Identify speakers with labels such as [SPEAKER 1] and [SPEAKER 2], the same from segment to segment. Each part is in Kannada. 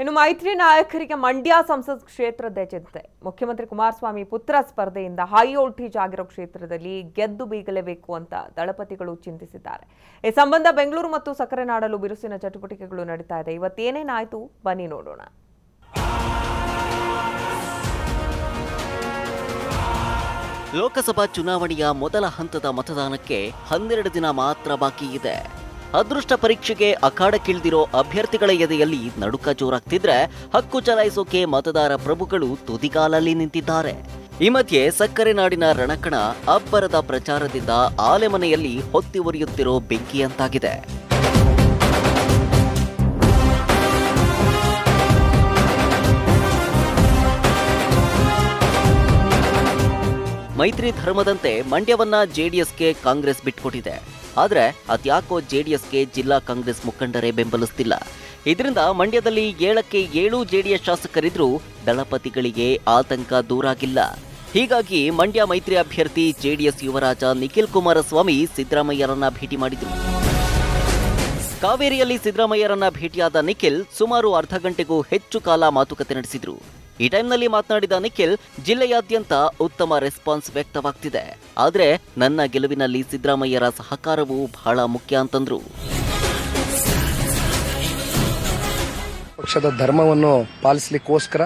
[SPEAKER 1] ಇನ್ನು ಮೈತ್ರಿ ನಾಯಕರಿಗೆ ಮಂಡ್ಯ ಸಂಸತ್ ಕ್ಷೇತ್ರದ ಚಿಂತೆ. ಮುಖ್ಯಮಂತ್ರಿ ಕುಮಾರಸ್ವಾಮಿ ಪುತ್ರ ಸ್ಪರ್ಧೆಯಿಂದ ಹೈ ವೋಲ್ಟೇಜ್ ಆಗಿರೋ ಕ್ಷೇತ್ರದಲ್ಲಿ ಗೆದ್ದು ಬೀಗಲೇಬೇಕು ಅಂತ ದಳಪತಿಗಳು ಚಿಂತಿಸಿದ್ದಾರೆ. ಈ ಸಂಬಂಧ ಬೆಂಗಳೂರು ಮತ್ತು ಸಕ್ಕರೆ ನಾಡಲು ಬಿರುಸಿನ ಚಟುವಟಿಕೆಗಳು ನಡೀತಾ ಇದೆ. ಇವತ್ತೇನೇನಾಯ್ತು ಬನ್ನಿ ನೋಡೋಣ.
[SPEAKER 2] ಲೋಕಸಭಾ ಚುನಾವಣೆಯ ಮೊದಲ ಹಂತದ ಮತದಾನಕ್ಕೆ 12 ದಿನ ಮಾತ್ರ ಬಾಕಿ ಇದೆ. ಅದೃಷ್ಟ ಪರೀಕ್ಷೆಗೆ ಅಖಾಡಕ್ಕಿಳಿದಿರೋ ಅಭ್ಯರ್ಥಿಗಳ ಎದೆಯಲ್ಲಿ ನಡುಕ ಜೋರಾಗ್ತಿದ್ರೆ ಹಕ್ಕು ಚಲಾಯಿಸೋಕೆ ಮತದಾರ ಪ್ರಭುಗಳು ತುದಿಗಾಲಲ್ಲಿ ನಿಂತಿದ್ದಾರೆ. ಈ ಮಧ್ಯೆ ಸಕ್ಕರೆ ನಾಡಿನ ರಣಕಣ ಅಬ್ಬರದ ಪ್ರಚಾರದಿಂದ ಆಲೆಮನೆಯಲ್ಲಿ ಹೊತ್ತಿ ಉರಿಯುತ್ತಿರೋ ಬೆಂಕಿಯಂತಾಗಿದೆ. ಮೈತ್ರಿ ಧರ್ಮದಂತೆ ಮಂಡ್ಯವನ್ನ ಜೆಡಿಎಸ್ಗೆ ಕಾಂಗ್ರೆಸ್ ಬಿಟ್ಕೊಟ್ಟಿದೆ. ಆದ್ರೆ ಅದ್ಯಾಕೋ ಜೆಡಿಎಸ್ಗೆ ಜಿಲ್ಲಾ ಕಾಂಗ್ರೆಸ್ ಮುಖಂಡರೇ ಬೆಂಬಲಿಸ್ತಿಲ್ಲ. ಇದರಿಂದ ಮಂಡ್ಯದಲ್ಲಿ 7ಕ್ಕೆ 7 ಜೆಡಿಎಸ್ ಶಾಸಕರಿದ್ರೂ ದಳಪತಿಗಳಿಗೆ ಆತಂಕ ದೂರಾಗಿಲ್ಲ. ಹೀಗಾಗಿ ಮಂಡ್ಯ ಮೈತ್ರಿ ಅಭ್ಯರ್ಥಿ ಜೆಡಿಎಸ್ ಯುವರಾಜ ನಿಖಿಲ್ ಕುಮಾರಸ್ವಾಮಿ ಸಿದ್ದರಾಮಯ್ಯರನ್ನ ಭೇಟಿ ಮಾಡಿದ್ರು. ಕಾವೇರಿಯಲ್ಲಿ ಸಿದ್ದರಾಮಯ್ಯರನ್ನ ಭೇಟಿಯಾದ ನಿಖಿಲ್ ಸುಮಾರು ಅರ್ಧ ಗಂಟೆಗೂ ಹೆಚ್ಚು ಕಾಲ ಮಾತುಕತೆ ನಡೆಸಿದ್ರು. ಈ ಟೈಮ್ನಲ್ಲಿ ಮಾತನಾಡಿದ ನಿಖಿಲ್, ಜಿಲ್ಲೆಯಾದ್ಯಂತ ಉತ್ತಮ ರೆಸ್ಪಾನ್ಸ್ ವ್ಯಕ್ತವಾಗ್ತಿದೆ. ಆದ್ರೆ ನನ್ನ ಗೆಲುವಿನಲ್ಲಿ ಸಿದ್ದರಾಮಯ್ಯರ ಸಹಕಾರವೂ ಬಹಳ ಮುಖ್ಯ ಅಂತಂದ್ರು.
[SPEAKER 3] ಪಕ್ಷದ ಧರ್ಮವನ್ನು ಪಾಲಿಸಲಿಕ್ಕೋಸ್ಕರ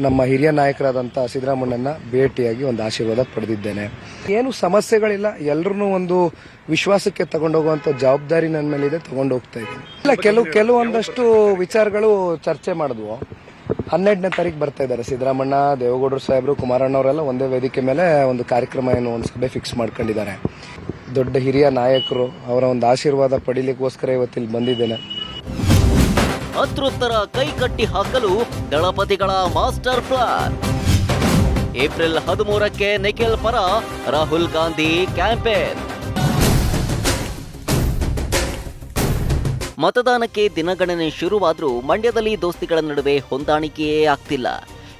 [SPEAKER 3] ನಮ್ಮ ಹಿರಿಯ ನಾಯಕರಾದಂಥ ಸಿದ್ದರಾಮಯ್ಯನ ಭೇಟಿಯಾಗಿ ಒಂದು ಆಶೀರ್ವಾದ ಪಡೆದಿದ್ದೇನೆ. ಏನು ಸಮಸ್ಯೆಗಳಿಲ್ಲ, ಎಲ್ಲರನ್ನೂ ಒಂದು ವಿಶ್ವಾಸಕ್ಕೆ ತಗೊಂಡೋಗುವಂಥ ಜವಾಬ್ದಾರಿ ನನ್ನ ಮೇಲಿದೆ, ತಗೊಂಡು ಹೋಗ್ತಾ ಇದ್ದೀನಿ. ಇಲ್ಲ, ಕೆಲವೊಂದಷ್ಟು ವಿಚಾರಗಳು ಚರ್ಚೆ ಮಾಡಿದ್ವು. 12ನೇ ತಾರೀಕು ಬರ್ತಾ ಇದ್ದಾರೆ ಸಿದ್ದರಾಮಣ್ಣ, ದೇವೇಗೌಡರು ಸಾಹೇಬರು, ಕುಮಾರಣ್ಣವರೆಲ್ಲ ಒಂದೇ ವೇದಿಕೆ ಮೇಲೆ ಒಂದು ಕಾರ್ಯಕ್ರಮ ಒಂದು ಸಭೆ ಫಿಕ್ಸ್ ಮಾಡ್ಕೊಂಡಿದ್ದಾರೆ. ದೊಡ್ಡ ಹಿರಿಯ ನಾಯಕರು, ಅವರ ಒಂದು ಆಶೀರ್ವಾದ ಪಡಿಲಿಕ್ಕೋಸ್ಕರ ಇವತ್ತಿಲ್ಲಿ ಬಂದಿದ್ದೇನೆ.
[SPEAKER 2] ಅತೃಪ್ತರ ಕೈ ಕಟ್ಟಿ ಹಾಕಲು ದಳಪತಿಗಳ ಮಾಸ್ಟರ್ ಪ್ಲಾನ್. ಏಪ್ರಿಲ್ 13ಕ್ಕೆ ನಿಖಿಲ್ ಪರ ರಾಹುಲ್ ಗಾಂಧಿ ಕ್ಯಾಂಪೇನ್. ಮತದಾನಕ್ಕೆ ದಿನಗಣನೆ ಶುರುವಾದ್ರೂ ಮಂಡ್ಯದಲ್ಲಿ ದೋಸ್ತಿಗಳ ನಡುವೆ ಹೊಂದಾಣಿಕೆಯೇ ಆಗ್ತಿಲ್ಲ.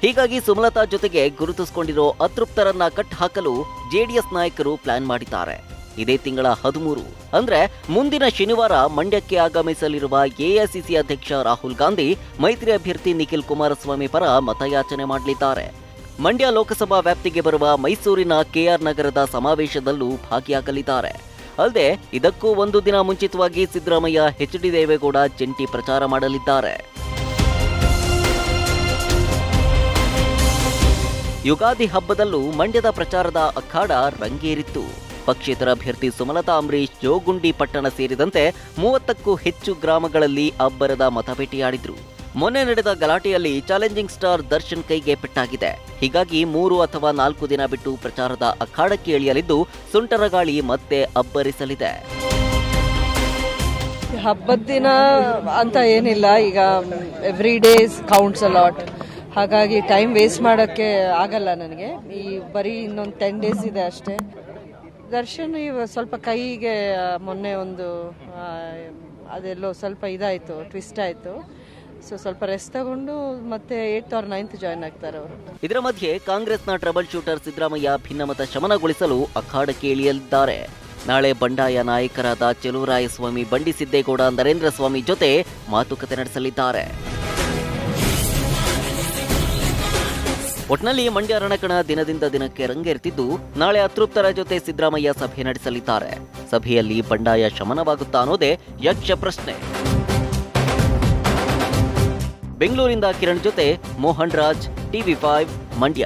[SPEAKER 2] ಹೀಗಾಗಿ ಸುಮಲತಾ ಜೊತೆಗೆ ಗುರುತಿಸಿಕೊಂಡಿರೋ ಅತೃಪ್ತರನ್ನ ಕಟ್ ಹಾಕಲು ಜೆಡಿಎಸ್ ನಾಯಕರು ಪ್ಲಾನ್ ಮಾಡಿದ್ದಾರೆ. ಇದೇ ತಿಂಗಳ 13 ಅಂದ್ರೆ ಮುಂದಿನ ಶನಿವಾರ ಮಂಡ್ಯಕ್ಕೆ ಆಗಮಿಸಲಿರುವ ಎಐಸಿಸಿ ಅಧ್ಯಕ್ಷ ರಾಹುಲ್ ಗಾಂಧಿ ಮೈತ್ರಿ ಅಭ್ಯರ್ಥಿ ನಿಖಿಲ್ ಕುಮಾರಸ್ವಾಮಿ ಪರ ಮತಯಾಚನೆ ಮಾಡಲಿದ್ದಾರೆ. ಮಂಡ್ಯ ಲೋಕಸಭಾ ವ್ಯಾಪ್ತಿಗೆ ಬರುವ ಮೈಸೂರಿನ ಕೆಆರ್ ನಗರದ ಸಮಾವೇಶದಲ್ಲೂ ಭಾಗಿಯಾಗಲಿದ್ದಾರೆ. ಅಲ್ಲದೆ ಇದಕ್ಕೂ ಒಂದು ದಿನ ಮುಂಚಿತವಾಗಿ ಸಿದ್ದರಾಮಯ್ಯ, ಎಚ್.ಡಿ. ದೇವೇಗೌಡ ಜಂಟಿ ಪ್ರಚಾರ ಮಾಡಲಿದ್ದಾರೆ. ಯುಗಾದಿ ಹಬ್ಬದಲ್ಲೂ ಮಂಡ್ಯದ ಪ್ರಚಾರದ ಅಖಾಡ ರಂಗೇರಿತ್ತು. ಪಕ್ಷೇತರ ಅಭ್ಯರ್ಥಿ ಸುಮಲತಾ ಅಂಬರೀಶ್ ಜೋಗುಂಡಿ ಪಟ್ಟಣ ಸೇರಿದಂತೆ 30ಕ್ಕೂ ಹೆಚ್ಚು ಗ್ರಾಮಗಳಲ್ಲಿ ಅಬ್ಬರದ ಮತಬೇಟೆಯಾಡಿದ್ರು. ಮೊನ್ನೆ ನಡೆದ ಗಲಾಟೆಯಲ್ಲಿ ಚಾಲೆಂಜಿಂಗ್ ಸ್ಟಾರ್ ದರ್ಶನ್ ಕೈಗೆ ಪೆಟ್ಟಾಗಿದೆ. ಹೀಗಾಗಿ 3 ಅಥವಾ 4 ದಿನ ಬಿಟ್ಟು ಪ್ರಚಾರದ ಅಖಾಡಕ್ಕೆ ಇಳಿಯಲಿದ್ದು ಸುಂಟರ ಗಾಳಿ ಮತ್ತೆ ಅಬ್ಬರಿಸಲಿದೆ.
[SPEAKER 4] ಹಬ್ಬದ ದಿನ ಅಂತ ಏನಿಲ್ಲ, ಈಗ every days counts a lot. ಹಾಗಾಗಿ ಟೈಮ್ ವೇಸ್ಟ್ ಮಾಡೋಕ್ಕೆ ಆಗಲ್ಲ ನನಗೆ. ಈ ಬರೀ ಇನ್ನೊಂದು 10 ಡೇಸ್ ಇದೆ ಅಷ್ಟೇ. ದರ್ಶನ್ ಸ್ವಲ್ಪ ಕೈಗೆ ಮೊನ್ನೆ ಒಂದು ಅದೆಲ್ಲೋ ಸ್ವಲ್ಪ ಇದಾಯಿತು, ಟ್ವಿಸ್ಟ್ ಆಯಿತು. ಸೊ ಸ್ವಲ್ಪ ರೆಸ್ಟ್ ತಗೊಂಡು ಮತ್ತೆ 8th or 9th ಜಾಯ್ನ್ ಆಗ್ತಾರೆ ಅವರು.
[SPEAKER 2] ಇದರ ಮಧ್ಯೆ ಕಾಂಗ್ರೆಸ್ನ ಟ್ರಬಲ್ ಶೂಟರ್ ಸಿದ್ದರಾಮಯ್ಯ ಭಿನ್ನಮತ ಶಮನಗೊಳಿಸಲು ಅಖಾಡಕ್ಕೆ ಇಳಿಯಲಿದ್ದಾರೆ. ನಾಳೆ ಬಂಡಾಯ ನಾಯಕರಾದ ಚೆಲುವರಾಯಸ್ವಾಮಿ, ಬಂಡಿ ಸಿದ್ದೇಗೌಡ, ನರೇಂದ್ರ ಸ್ವಾಮಿ ಜೊತೆ ಮಾತುಕತೆ ನಡೆಸಲಿದ್ದಾರೆ. ಒಟ್ನಲ್ಲಿ ಮಂಡ್ಯ ರಣಕಣ ದಿನದಿಂದ ದಿನಕ್ಕೆ ರಂಗೇರ್ತಿದ್ದು, ನಾಳೆ ಅತೃಪ್ತರ ಜೊತೆ ಸಿದ್ದರಾಮಯ್ಯ ಸಭೆ ನಡೆಸಲಿದ್ದಾರೆ. ಸಭೆಯಲ್ಲಿ ಬಂಡಾಯ ಶಮನವಾಗುತ್ತಾ ಅನ್ನೋದೇ ಯಕ್ಷ ಪ್ರಶ್ನೆ. ಬೆಂಗಳೂರಿಂದ ಕಿರಣ್ ಜೊತೆ ಮೋಹನ್ ರಾಜ್, TV5 ಮಂಡ್ಯ.